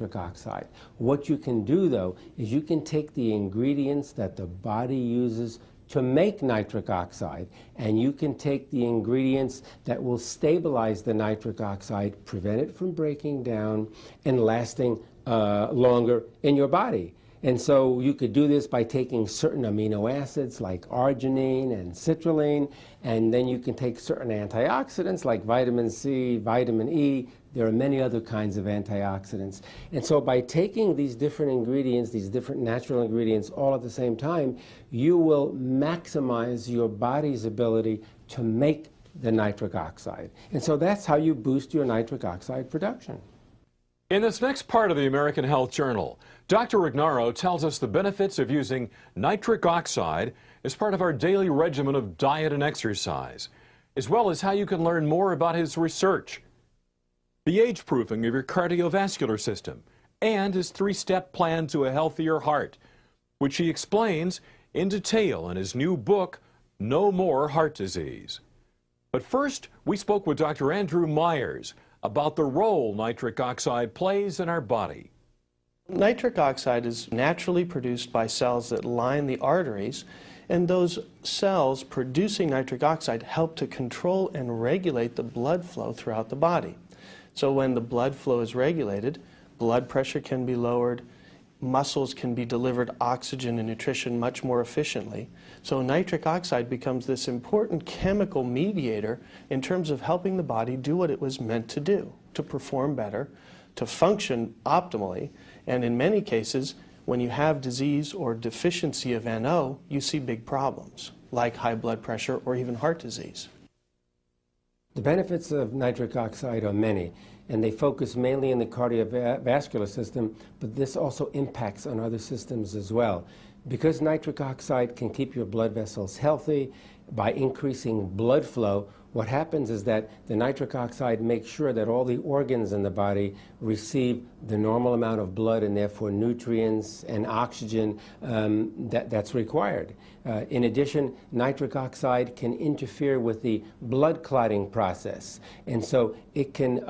nitric oxide. What you can do, though, is you can take the ingredients that the body uses to make nitric oxide, and you can take the ingredients that will stabilize the nitric oxide, prevent it from breaking down and lasting longer in your body. And so you could do this by taking certain amino acids like arginine and citrulline, and then you can take certain antioxidants like vitamin C, vitamin E. There are many other kinds of antioxidants. And so by taking these different ingredients, these different natural ingredients all at the same time, you will maximize your body's ability to make the nitric oxide. And so that's how you boost your nitric oxide production. In this next part of the American Health Journal, Dr. Ignarro tells us the benefits of using nitric oxide as part of our daily regimen of diet and exercise, as well as how you can learn more about his research, the age-proofing of your cardiovascular system, and his three-step plan to a healthier heart, which he explains in detail in his new book, No More Heart Disease. But first, we spoke with Dr. Andrew Myers about the role nitric oxide plays in our body. Nitric oxide is naturally produced by cells that line the arteries, and those cells producing nitric oxide help to control and regulate the blood flow throughout the body. So when the blood flow is regulated, blood pressure can be lowered, muscles can be delivered oxygen and nutrition much more efficiently. So nitric oxide becomes this important chemical mediator in terms of helping the body do what it was meant to do, to perform better, to function optimally, and in many cases, when you have disease or deficiency of NO, you see big problems, like high blood pressure or even heart disease. The benefits of nitric oxide are many, and they focus mainly in the cardiovascular system, but this also impacts on other systems as well. Because nitric oxide can keep your blood vessels healthy by increasing blood flow, what happens is that the nitric oxide makes sure that all the organs in the body receive the normal amount of blood and therefore nutrients and oxygen that's required. In addition, nitric oxide can interfere with the blood clotting process, and so it can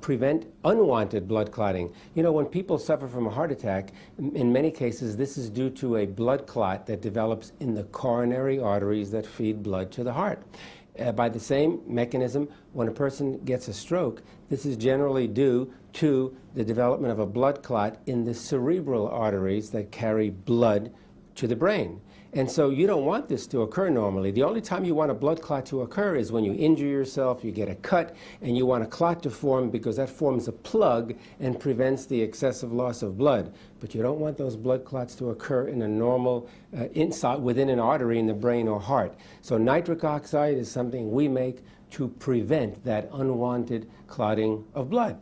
prevent unwanted blood clotting. You know, when people suffer from a heart attack, in many cases this is due to a blood clot that develops in the coronary arteries that feed blood to the heart. By the same mechanism, when a person gets a stroke, this is generally due to the development of a blood clot in the cerebral arteries that carry blood to the brain. And so you don't want this to occur normally. The only time you want a blood clot to occur is when you injure yourself, you get a cut, and you want a clot to form because that forms a plug and prevents the excessive loss of blood. But you don't want those blood clots to occur in a normal, within an artery in the brain or heart. So nitric oxide is something we make to prevent that unwanted clotting of blood.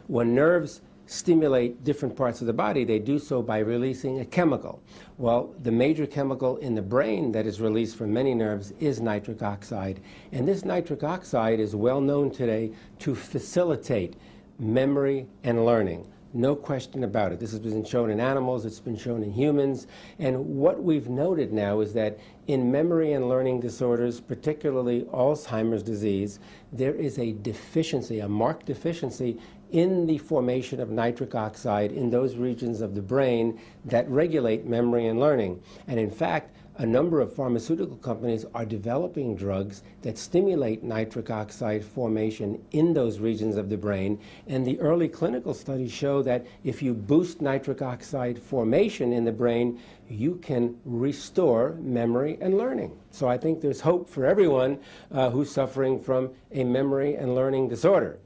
When nerves stimulate different parts of the body, they do so by releasing a chemical. Well, the major chemical in the brain that is released from many nerves is nitric oxide. And this nitric oxide is well known today to facilitate memory and learning. No question about it. This has been shown in animals, it's been shown in humans, and what we've noted now is that in memory and learning disorders, particularly Alzheimer's disease, there is a deficiency, a marked deficiency in the formation of nitric oxide in those regions of the brain that regulate memory and learning. And in fact, a number of pharmaceutical companies are developing drugs that stimulate nitric oxide formation in those regions of the brain. And the early clinical studies show that if you boost nitric oxide formation in the brain, you can restore memory and learning. So I think there's hope for everyone who's suffering from a memory and learning disorder.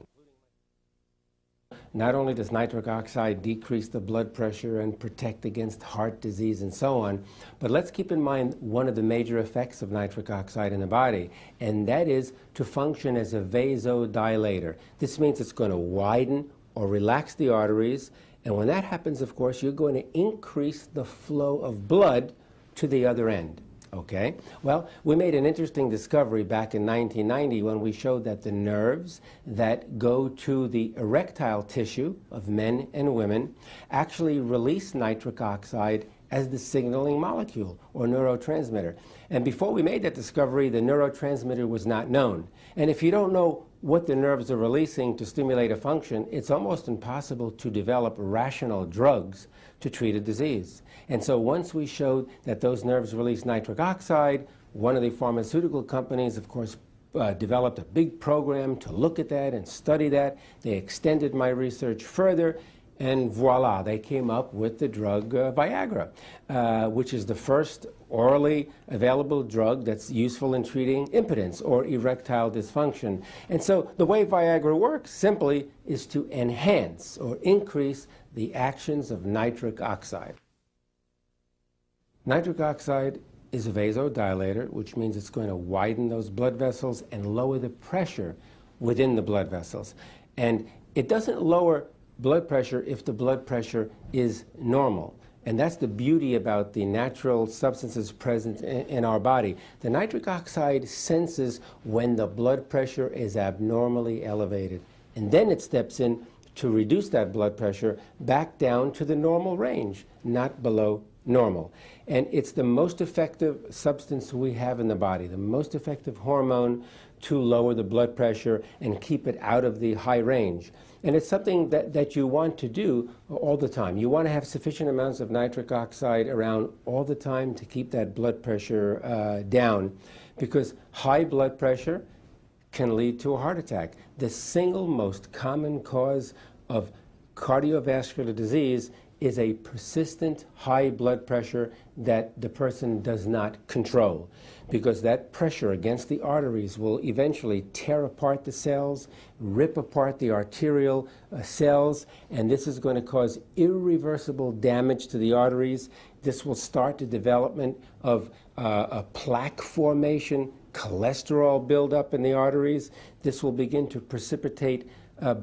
Not only does nitric oxide decrease the blood pressure and protect against heart disease and so on, but let's keep in mind one of the major effects of nitric oxide in the body, and that is to function as a vasodilator. This means it's going to widen or relax the arteries, and when that happens, of course, you're going to increase the flow of blood to the other end. Okay? Well, we made an interesting discovery back in 1990 when we showed that the nerves that go to the erectile tissue of men and women actually release nitric oxide as the signaling molecule or neurotransmitter. And before we made that discovery, the neurotransmitter was not known. And if you don't know what the nerves are releasing to stimulate a function, it's almost impossible to develop rational drugs to treat a disease. And so once we showed that those nerves release nitric oxide, one of the pharmaceutical companies, of course, developed a big program to look at that and study that. They extended my research further, and voila, they came up with the drug Viagra, which is the first orally available drug that's useful in treating impotence or erectile dysfunction. And so the way Viagra works simply is to enhance or increase the actions of nitric oxide. Nitric oxide is a vasodilator, which means it's going to widen those blood vessels and lower the pressure within the blood vessels. And it doesn't lower blood pressure if the blood pressure is normal. And that's the beauty about the natural substances present in our body. The nitric oxide senses when the blood pressure is abnormally elevated. And then it steps in to reduce that blood pressure back down to the normal range, not below normal. And it's the most effective substance we have in the body, the most effective hormone to lower the blood pressure and keep it out of the high range. And it's something that you want to do all the time. You want to have sufficient amounts of nitric oxide around all the time to keep that blood pressure down, because high blood pressure can lead to a heart attack. The single most common cause of cardiovascular disease is a persistent high blood pressure that the person does not control, because that pressure against the arteries will eventually tear apart the cells, rip apart the arterial cells, and this is going to cause irreversible damage to the arteries. This will start the development of a plaque formation, cholesterol buildup in the arteries. This will begin to precipitate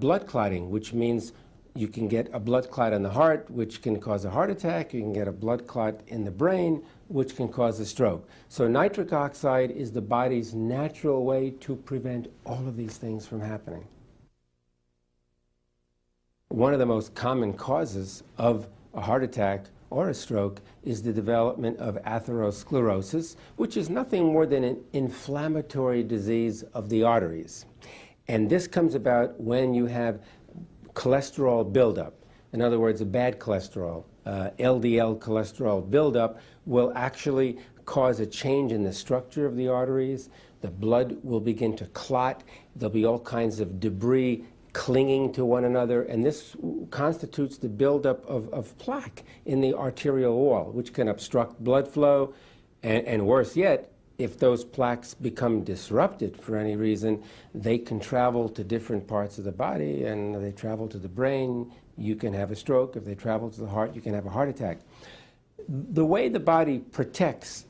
blood clotting, which means you can get a blood clot in the heart, which can cause a heart attack. You can get a blood clot in the brain, which can cause a stroke. So nitric oxide is the body's natural way to prevent all of these things from happening. One of the most common causes of a heart attack or a stroke is the development of atherosclerosis, which is nothing more than an inflammatory disease of the arteries. And this comes about when you have cholesterol buildup. In other words, a bad cholesterol, LDL cholesterol buildup will actually cause a change in the structure of the arteries. The blood will begin to clot. There'll be all kinds of debris clinging to one another, and this constitutes the buildup of plaque in the arterial wall, which can obstruct blood flow, and worse yet, if those plaques become disrupted for any reason, they can travel to different parts of the body, and they travel to the brain, you can have a stroke. If they travel to the heart, you can have a heart attack. The way the body protects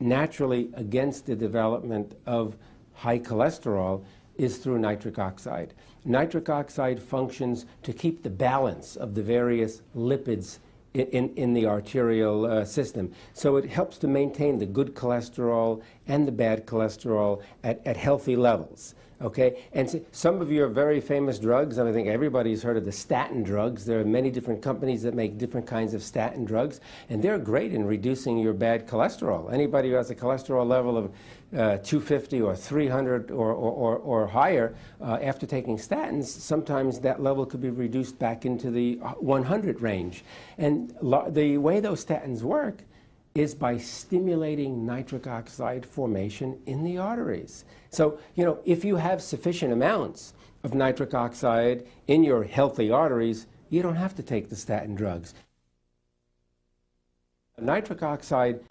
naturally against the development of high cholesterol is through nitric oxide. Nitric oxide functions to keep the balance of the various lipids in the arterial system. So it helps to maintain the good cholesterol and the bad cholesterol at healthy levels. Okay? And so some of your very famous drugs, and I think everybody's heard of the statin drugs. There are many different companies that make different kinds of statin drugs, and they're great in reducing your bad cholesterol. Anybody who has a cholesterol level of 250 or 300 or higher, after taking statins, sometimes that level could be reduced back into the 100 range. And the way those statins work is by stimulating nitric oxide formation in the arteries. So, you know, if you have sufficient amounts of nitric oxide in your healthy arteries, you don't have to take the statin drugs. Nitric oxide